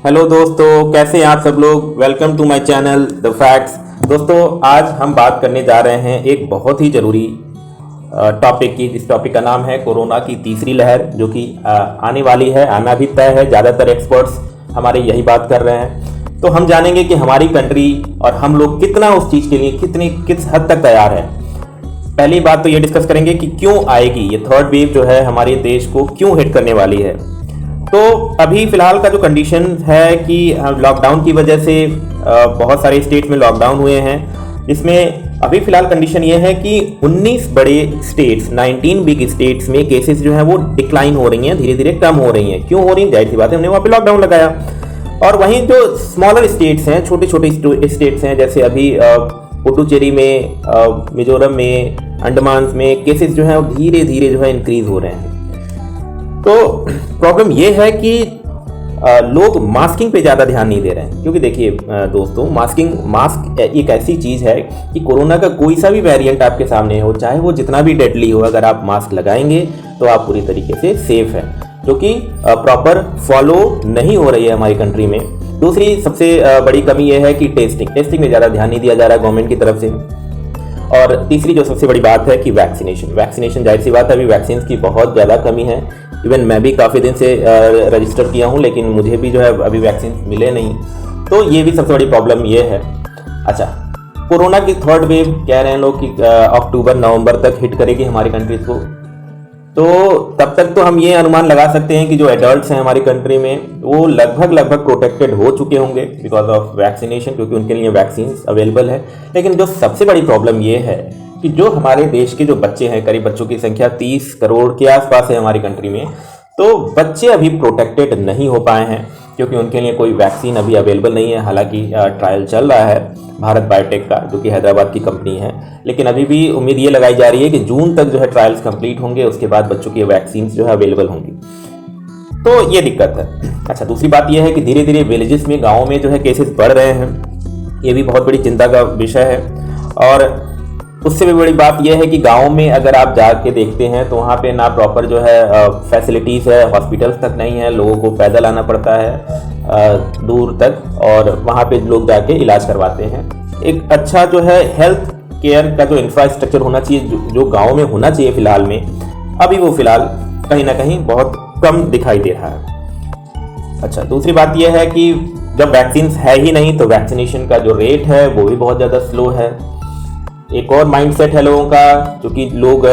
Hello दोस्तों, कैसे हैं आप सब लोग। Welcome to my channel the facts. दोस्तों, आज हम बात करने जा रहे हैं एक बहुत ही ज़रूरी टॉपिक की, जिस टॉपिक का नाम है कोरोना की तीसरी लहर, जो कि आने वाली है, आना भी तय है। ज़्यादातर एक्सपर्ट्स हमारे यही बात कर रहे हैं। तो हम जानेंगे कि हमारी कंट्री और हम लोग कितना उस चीज़ के लिए किस हद तक तैयार है। पहली बात तो ये डिस्कस करेंगे कि क्यों आएगी ये थर्ड वेव, जो है हमारे देश को क्यों हिट करने वाली है। तो अभी फिलहाल का जो कंडीशन है कि लॉकडाउन की वजह से बहुत सारे स्टेट में लॉकडाउन हुए हैं, जिसमें अभी फिलहाल कंडीशन ये है कि 19 बड़े स्टेट्स, 19 बिग स्टेट्स में केसेस जो है वो डिक्लाइन हो रही हैं, धीरे धीरे कम हो रही हैं। क्यों हो रही हैं? जाहिर सी बात है, हमने वहाँ पे लॉकडाउन लगाया। और वहीं जो स्मॉलर स्टेट्स हैं, छोटे छोटे स्टेट्स हैं, जैसे अभी पुडुचेरी में, मिजोरम में, अंडमान में केसेस जो है वो धीरे धीरे जो है इंक्रीज हो रहे हैं। तो प्रॉब्लम ये है कि लोग मास्किंग पे ज़्यादा ध्यान नहीं दे रहे हैं, क्योंकि देखिए दोस्तों, मास्क एक ऐसी चीज़ है कि कोरोना का कोई सा भी वेरिएंट आपके सामने हो, चाहे वो जितना भी डेडली हो, अगर आप मास्क लगाएंगे तो आप पूरी तरीके से सेफ है, जो कि प्रॉपर फॉलो नहीं हो रही है हमारी कंट्री में। दूसरी सबसे बड़ी कमी यह है कि टेस्टिंग में ज़्यादा ध्यान नहीं दिया जा रहा है गवर्नमेंट की तरफ से। और तीसरी जो सबसे बड़ी बात है कि वैक्सीनेशन जाहिर सी बात है, अभी वैक्सीन की बहुत ज़्यादा कमी है। इवन मैं भी काफ़ी दिन से रजिस्टर किया हूँ, लेकिन मुझे भी जो है अभी वैक्सीन मिले नहीं। तो ये भी सबसे बड़ी प्रॉब्लम ये है। अच्छा, कोरोना की थर्ड वेव कह रहे हैं लोग कि अक्टूबर नवंबर तक हिट करेगी हमारी कंट्री को। तो तब तक तो हम ये अनुमान लगा सकते हैं कि जो एडल्ट्स हैं हमारी कंट्री में, वो लगभग प्रोटेक्टेड हो चुके होंगे बिकॉज ऑफ वैक्सीनेशन, क्योंकि उनके लिए वैक्सीन अवेलेबल है। लेकिन जो सबसे बड़ी प्रॉब्लम ये है कि जो हमारे देश के जो बच्चे हैं, करीब बच्चों की संख्या 30 करोड़ के आसपास है हमारी कंट्री में, तो बच्चे अभी प्रोटेक्टेड नहीं हो पाए हैं, क्योंकि उनके लिए कोई वैक्सीन अभी अवेलेबल नहीं है। हालांकि ट्रायल चल रहा है भारत बायोटेक का, जो कि हैदराबाद की कंपनी है, लेकिन अभी भी उम्मीद ये लगाई जा रही है कि जून तक जो है ट्रायल्स कंप्लीट होंगे, उसके बाद बच्चों की वैक्सीन जो है अवेलेबल होंगी। तो ये दिक्कत है। अच्छा, दूसरी बात यह है कि धीरे धीरे विलेजेस में, गाँव में जो है केसेस बढ़ रहे हैं। ये भी बहुत बड़ी चिंता का विषय है। और उससे भी बड़ी बात यह है कि गाँव में अगर आप जाके देखते हैं तो वहाँ पे ना प्रॉपर जो है फैसिलिटीज़ है, हॉस्पिटल्स तक नहीं है, लोगों को पैदल आना पड़ता है दूर तक, और वहाँ पे लोग जाके इलाज करवाते हैं। एक अच्छा जो है हेल्थ केयर का जो इंफ्रास्ट्रक्चर होना चाहिए, जो गाँव में होना चाहिए फिलहाल में, अभी वो फिलहाल कहीं ना कहीं बहुत कम दिखाई दे रहा है। अच्छा, दूसरी बात यह है कि जब वैक्सीन है ही नहीं, तो वैक्सीनेशन का जो रेट है वो भी बहुत ज़्यादा स्लो है। एक और माइंडसेट है लोगों का, क्योंकि लोग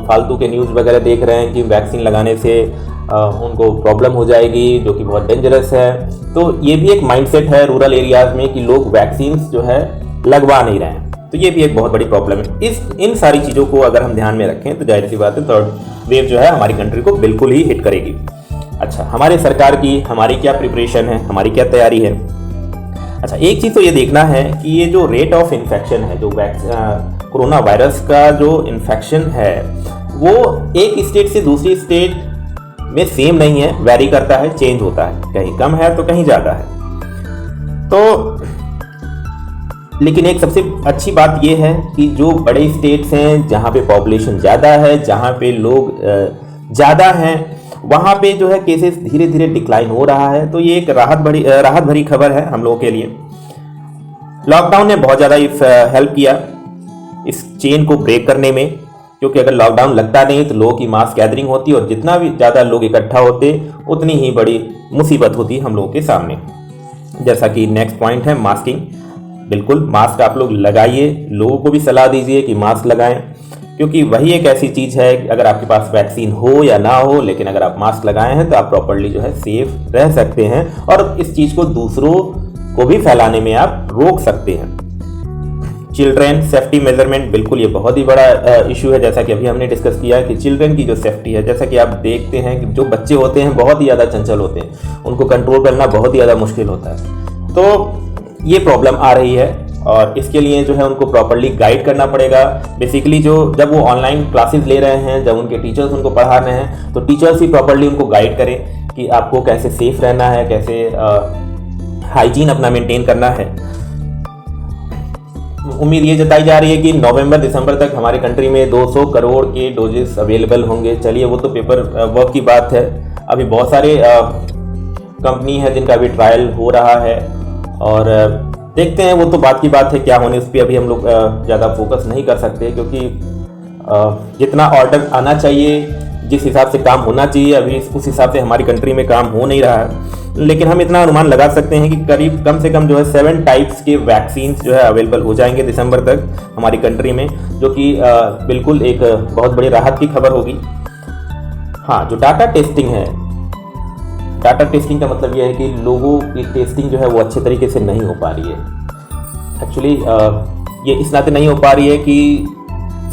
फालतू के न्यूज़ वगैरह देख रहे हैं कि वैक्सीन लगाने से उनको प्रॉब्लम हो जाएगी, जो कि बहुत डेंजरस है। तो ये भी एक माइंडसेट है रूरल एरियाज़ में कि लोग वैक्सीन जो है लगवा नहीं रहे हैं। तो ये भी एक बहुत बड़ी प्रॉब्लम है। इन सारी चीज़ों को अगर हम ध्यान में रखें तो जाहिर सी बात है थर्ड वेव जो है हमारी कंट्री को बिल्कुल ही हिट करेगी। अच्छा, हमारे सरकार की, हमारी क्या प्रिपरेशन है, हमारी क्या तैयारी है। अच्छा, एक चीज़ तो ये देखना है कि ये जो रेट ऑफ इन्फेक्शन है, जो कोरोना वायरस का जो इन्फेक्शन है, वो एक स्टेट से दूसरी स्टेट में सेम नहीं है, वेरी करता है, चेंज होता है, कहीं कम है तो कहीं ज़्यादा है। तो लेकिन एक सबसे अच्छी बात ये है कि जो बड़े स्टेट्स हैं, जहाँ पे पॉपुलेशन ज़्यादा है, जहाँ पे लोग ज़्यादा हैं, वहाँ पे जो है केसेस धीरे धीरे डिक्लाइन हो रहा है। तो ये एक राहत भरी खबर है हम लोगों के लिए। लॉकडाउन ने बहुत ज़्यादा हेल्प किया इस चेन को ब्रेक करने में, क्योंकि अगर लॉकडाउन लगता नहीं तो लोगों की मास गैदरिंग होती, और जितना भी ज़्यादा लोग इकट्ठा होते उतनी ही बड़ी मुसीबत होती हम लोगों के सामने। जैसा कि नेक्स्ट पॉइंट है मास्किंग। बिल्कुल मास्क आप लोग लगाइए, लोगों को भी सलाह दीजिए कि मास्क लगाएं, क्योंकि वही एक ऐसी चीज़ है कि अगर आपके पास वैक्सीन हो या ना हो, लेकिन अगर आप मास्क लगाए हैं तो आप प्रॉपर्ली जो है सेफ रह सकते हैं, और इस चीज़ को दूसरों को भी फैलाने में आप रोक सकते हैं। चिल्ड्रेन सेफ्टी मेजरमेंट, बिल्कुल ये बहुत ही बड़ा इशू है। जैसा कि अभी हमने डिस्कस किया है कि चिल्ड्रेन की जो सेफ्टी है, जैसा कि आप देखते हैं कि जो बच्चे होते हैं बहुत ही ज़्यादा चंचल होते हैं, उनको कंट्रोल करना बहुत ही ज़्यादा मुश्किल होता है। तो ये प्रॉब्लम आ रही है, और इसके लिए जो है उनको प्रॉपर्ली गाइड करना पड़ेगा। बेसिकली जब वो ऑनलाइन क्लासेस ले रहे हैं, जब उनके टीचर्स उनको पढ़ा रहे हैं, तो टीचर्स ही प्रॉपर्ली उनको गाइड करें कि आपको कैसे सेफ रहना है, कैसे हाइजीन अपना मेंटेन करना है। उम्मीद ये जताई जा रही है कि नवंबर दिसंबर तक हमारी कंट्री में 200 करोड़ के डोजेस अवेलेबल होंगे। चलिए, वो तो पेपर वर्क की बात है। अभी बहुत सारे कंपनी है जिनका भी ट्रायल हो रहा है और देखते हैं, वो तो बात की बात है, क्या होने उस पर अभी हम लोग ज़्यादा फोकस नहीं कर सकते, क्योंकि जितना ऑर्डर आना चाहिए, जिस हिसाब से काम होना चाहिए, अभी उस हिसाब से हमारी कंट्री में काम हो नहीं रहा है। लेकिन हम इतना अनुमान लगा सकते हैं कि करीब कम से कम जो है 7 टाइप्स के वैक्सीन जो है अवेलेबल हो जाएंगे दिसंबर तक हमारी कंट्री में, जो कि बिल्कुल एक बहुत बड़ी राहत की खबर होगी। हाँ, जो डाटा टेस्टिंग है, डाटा टेस्टिंग का मतलब यह है कि लोगों की टेस्टिंग जो है वो अच्छे तरीके से नहीं हो पा रही है। एक्चुअली ये इस नाते नहीं हो पा रही है कि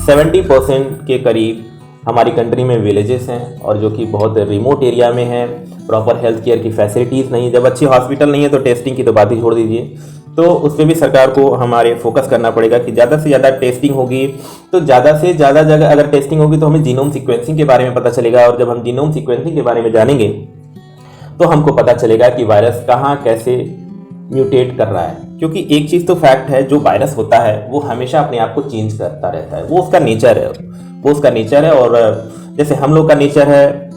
70% के करीब हमारी कंट्री में विलेजेस हैं और जो कि बहुत रिमोट एरिया में हैं, प्रॉपर हेल्थ केयर की फैसिलिटीज़ नहीं है। जब अच्छी हॉस्पिटल नहीं है तो टेस्टिंग की तो बात ही छोड़ दीजिए। तो उस पर भी सरकार को हमारे फोकस करना पड़ेगा कि ज़्यादा से ज़्यादा टेस्टिंग होगी, तो ज़्यादा से ज़्यादा जगह अगर टेस्टिंग होगी तो हमें जीनोम सीक्वेंसिंग के बारे में पता चलेगा, और जब हम जीनोम सीक्वेंसिंग के बारे में जानेंगे तो हमको पता चलेगा कि वायरस कहाँ कैसे म्यूटेट कर रहा है। क्योंकि एक चीज़ तो फैक्ट है, जो वायरस होता है वो हमेशा अपने आप को चेंज करता रहता है, वो उसका नेचर है, वो उसका नेचर है। और जैसे हम लोग का नेचर है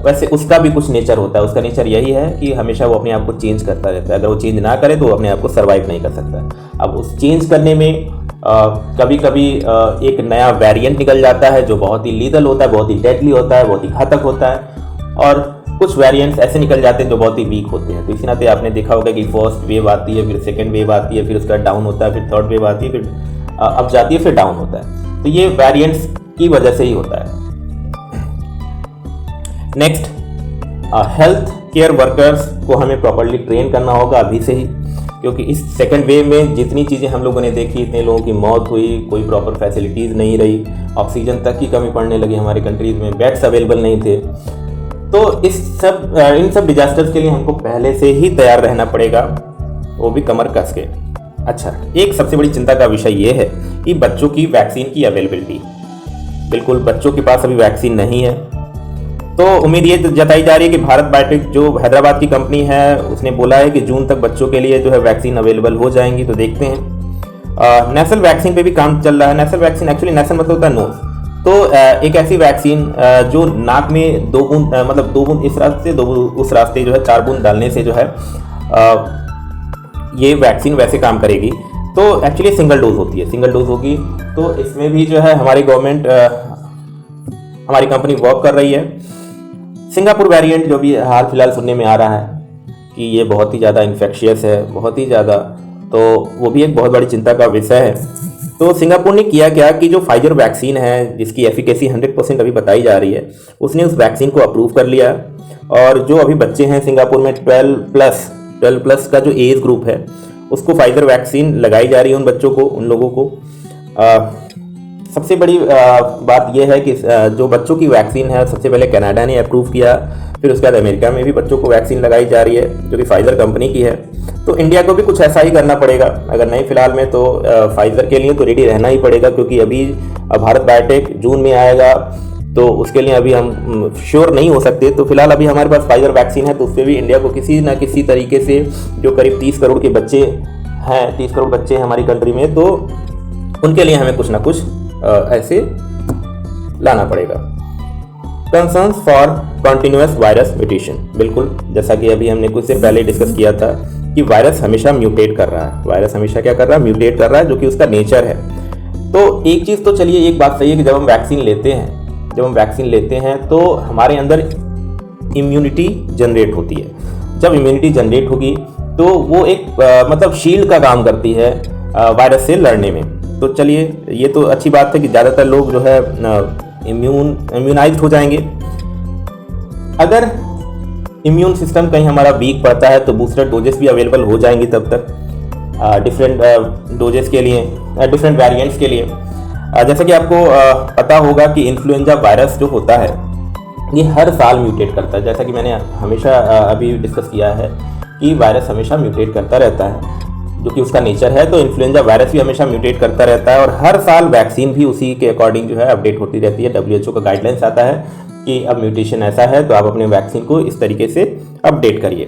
वैसे उसका भी कुछ नेचर होता है। उसका नेचर यही है कि हमेशा वो अपने आप को चेंज करता रहता है। अगर वो चेंज ना करे तो वो अपने आप को सर्वाइव नहीं कर सकता। अब उस चेंज करने में कभी कभी एक नया वेरिएंट निकल जाता है जो बहुत ही लीदल होता है, बहुत ही डेडली होता है, बहुत ही घातक होता है, और कुछ वेरिएंट्स ऐसे निकल जाते हैं जो बहुत ही वीक होते हैं। तो इसी नाते आपने देखा होगा कि फर्स्ट वेव आती है, फिर सेकेंड वेव आती है, फिर उसका डाउन होता है, फिर थर्ड वेव आती है, फिर अप जाती है, फिर डाउन होता है। तो ये वेरिएंट्स की वजह से ही होता है। नेक्स्ट, हेल्थ केयर वर्कर्स को हमें प्रॉपर्ली ट्रेन करना होगा अभी से ही, क्योंकि इस सेकेंड वेव में जितनी चीज़ें हम लोगों ने देखी, इतने लोगों की मौत हुई, कोई प्रॉपर फैसिलिटीज़ नहीं रही, ऑक्सीजन तक की कमी पड़ने लगी, हमारी कंट्रीज में बेड्स अवेलेबल नहीं थे। तो इन सब डिजास्टर्स के लिए हमको पहले से ही तैयार रहना पड़ेगा, वो भी कमर कस के। अच्छा, एक सबसे बड़ी चिंता का विषय ये है कि बच्चों की वैक्सीन की अवेलेबिलिटी। बिल्कुल बच्चों के पास अभी वैक्सीन नहीं है। तो उम्मीद ये जताई जा रही है कि भारत बायोटेक जो हैदराबाद की कंपनी है, उसने बोला है कि जून तक बच्चों के लिए जो है वैक्सीन अवेलेबल हो जाएंगी। तो देखते हैं। नेशनल वैक्सीन पे भी काम चल रहा है। नेशनल वैक्सीन, एक्चुअली नेशनल मतलब होता है नोज। तो एक ऐसी वैक्सीन जो नाक में 2 बूंद मतलब 2 बूंद इस रास्ते 2 बूंद उस रास्ते जो है 4 बूंद डालने से जो है ये वैक्सीन वैसे काम करेगी। तो एक्चुअली सिंगल डोज होती है, सिंगल डोज होगी। तो इसमें भी जो है हमारी गवर्नमेंट, हमारी कंपनी वर्क कर रही है। सिंगापुर वेरिएंट जो भी हाल फिलहाल सुनने में आ रहा है कि ये बहुत ही ज़्यादा इन्फेक्शियस है, बहुत ही ज़्यादा, तो वो भी एक बहुत बड़ी चिंता का विषय है। तो सिंगापुर ने किया क्या कि जो फाइजर वैक्सीन है जिसकी एफिकेसी 100% अभी बताई जा रही है, उसने उस वैक्सीन को अप्रूव कर लिया। और जो अभी बच्चे हैं सिंगापुर में 12 प्लस का जो एज ग्रुप है, उसको फाइजर वैक्सीन लगाई जा रही है उन बच्चों को, उन लोगों को। सबसे बड़ी बात यह है कि जो बच्चों की वैक्सीन है सबसे पहले कनाडा ने अप्रूव किया, फिर उसके बाद अमेरिका में भी बच्चों को वैक्सीन लगाई जा रही है जो कि फाइजर कंपनी की है। तो इंडिया को भी कुछ ऐसा ही करना पड़ेगा, अगर नहीं फिलहाल में तो फाइजर के लिए तो रेडी रहना ही पड़ेगा, क्योंकि अभी भारत बायोटेक जून में आएगा, तो उसके लिए अभी हम श्योर नहीं हो सकते। तो फिलहाल अभी हमारे पास फाइजर वैक्सीन है, तो उससे भी इंडिया को किसी न किसी तरीके से, जो करीब 30 करोड़ के बच्चे हैं, 30 करोड़ बच्चे हैं हमारी कंट्री में, तो उनके लिए हमें कुछ ना कुछ ऐसे लाना पड़ेगा। Concerns for continuous virus mutation, बिल्कुल जैसा कि अभी हमने कुछ से पहले डिस्कस किया था कि वायरस हमेशा म्यूटेट कर रहा है। वायरस हमेशा क्या कर रहा है? म्यूटेट कर रहा है, जो कि उसका नेचर है। तो एक चीज़ तो चलिए, एक बात सही है कि जब हम वैक्सीन लेते हैं तो हमारे अंदर इम्यूनिटी जनरेट होती है। जब इम्यूनिटी जनरेट होगी तो वो एक मतलब शील्ड का काम करती है वायरस से लड़ने में। तो चलिए, ये तो अच्छी बात है कि ज़्यादातर लोग जो है इम्यूनाइज्ड हो जाएंगे। अगर इम्यून सिस्टम कहीं हमारा वीक पड़ता है तो बूस्टर डोजेस भी अवेलेबल हो जाएंगी तब तक, डिफरेंट डोजेस के लिए, डिफरेंट वेरिएंट्स के लिए। जैसा कि आपको पता होगा कि इन्फ्लुएंजा वायरस जो होता है ये हर साल म्यूटेट करता है। जैसा कि मैंने हमेशा अभी डिस्कस किया है कि वायरस हमेशा म्यूटेट करता रहता है, जो कि उसका नेचर है। तो इन्फ्लुएंजा वायरस भी हमेशा म्यूटेट करता रहता है और हर साल वैक्सीन भी उसी के अकॉर्डिंग जो है अपडेट होती रहती है। WHO का गाइडलाइंस आता है कि अब म्यूटेशन ऐसा है तो आप अपने वैक्सीन को इस तरीके से अपडेट करिए।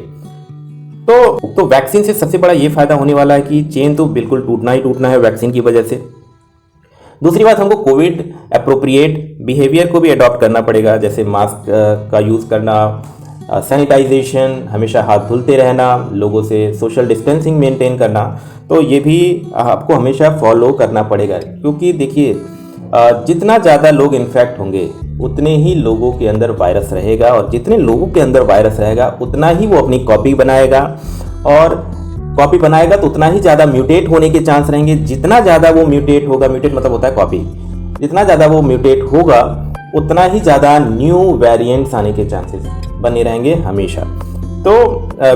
तो वैक्सीन से सबसे बड़ा ये फायदा होने वाला है कि चेन तो बिल्कुल टूटना ही टूटना है वैक्सीन की वजह से। दूसरी बात, हमको कोविड अप्रोप्रिएट बिहेवियर को भी अडॉप्ट करना पड़ेगा, जैसे मास्क का यूज़ करना, सैनिटाइजेशन, हमेशा हाथ धुलते रहना, लोगों से सोशल डिस्टेंसिंग मेंटेन करना, तो ये भी आपको हमेशा फॉलो करना पड़ेगा। क्योंकि देखिए जितना ज़्यादा लोग इन्फेक्ट होंगे उतने ही लोगों के अंदर वायरस रहेगा, और जितने लोगों के अंदर वायरस रहेगा उतना ही वो अपनी कॉपी बनाएगा, और कॉपी बनाएगा तो उतना ही ज़्यादा म्यूटेट होने के चांस रहेंगे। जितना ज़्यादा वो म्यूटेट होगा, म्यूटेट मतलब होता है कॉपी, जितना ज़्यादा वो म्यूटेट होगा उतना ही ज़्यादा न्यू वेरिएंट्स आने के चांसेस बने रहेंगे हमेशा। तो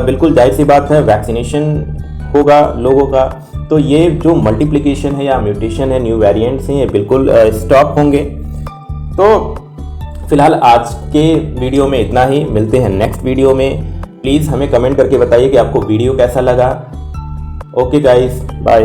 बिल्कुल जाहिर सी बात है, वैक्सीनेशन होगा लोगों का तो ये जो मल्टीप्लिकेशन है या म्यूटेशन है, न्यू वेरिएंट्स हैं, ये बिल्कुल स्टॉप होंगे। तो फिलहाल आज के वीडियो में इतना ही, मिलते हैं नेक्स्ट वीडियो में। प्लीज़ हमें कमेंट करके बताइए कि आपको वीडियो कैसा लगा। Okay guys, bye.